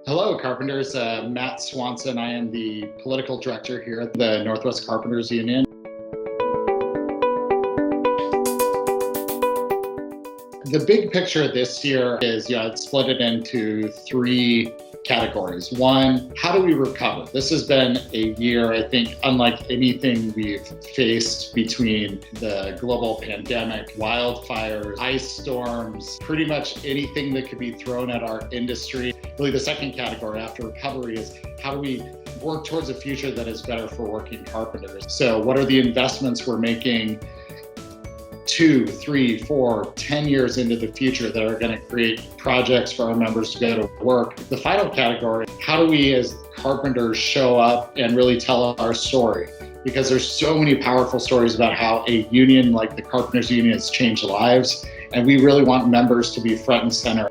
Hello, Carpenters. Matt Swanson. I am the political director here at the Northwest Carpenters Union. The big picture this year is, it's split it into three categories. One, how do we recover? This has been a year, I think, unlike anything we've faced between the global pandemic, wildfires, ice storms, pretty much anything that could be thrown at our industry. Really, the second category after recovery is how do we work towards a future that is better for working carpenters? So what are the investments we're making 2, 3, 4, 10 years into the future that are going to create projects for our members to go to work? The final category, how do we as carpenters show up and really tell our story? Because there's so many powerful stories about how a union like the Carpenters Union has changed lives, and we really want members to be front and center.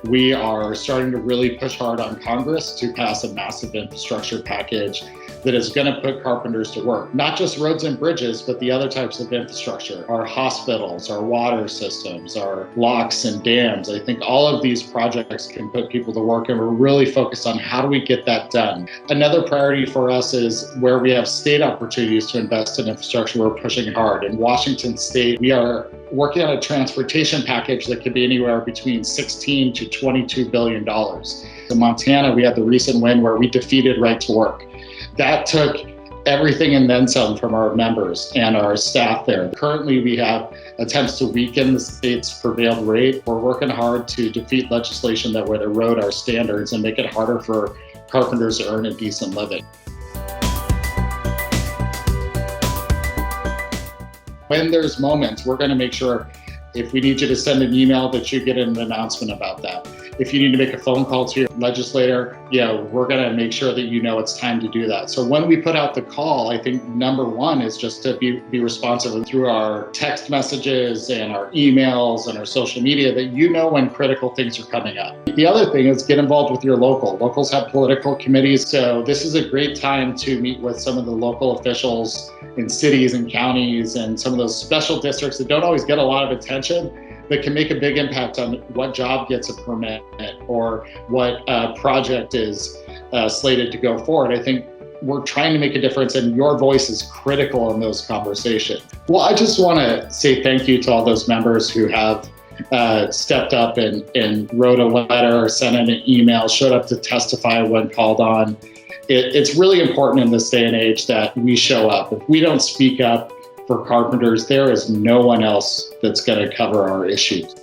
We are starting to really push hard on Congress to pass a massive infrastructure package that is going to put carpenters to work. Not just roads and bridges, but the other types of infrastructure, our hospitals, our water systems, our locks and dams. I think all of these projects can put people to work, and we're really focused on how do we get that done. Another priority for us is where we have state opportunities to invest in infrastructure, we're pushing hard. In Washington State, we are working on a transportation package that could be anywhere between $16 to $22 billion. In Montana, we had the recent win where we defeated right to work. That took everything and then some from our members and our staff there. Currently, we have attempts to weaken the state's prevailed rate. We're working hard to defeat legislation that would erode our standards and make it harder for carpenters to earn a decent living. When there's moments, we're going to make sure if we need you to send an email that you get an announcement about that. If you need to make a phone call to your legislator, we're going to make sure that you know it's time to do that. So when we put out the call, I think number one is just to be responsive through our text messages and our emails and our social media that you know when critical things are coming up. The other thing is get involved with your local. Locals have political committees, so this is a great time to meet with some of the local officials in cities and counties and some of those special districts that don't always get a lot of attention, that can make a big impact on what job gets a permit or what project is slated to go forward. I think we're trying to make a difference, and your voice is critical in those conversations. Well, I just want to say thank you to all those members who have stepped up and wrote a letter or sent in an email, showed up to testify when called on. It's really important in this day and age that we show up. If we don't speak up for carpenters, there is no one else that's going to cover our issues.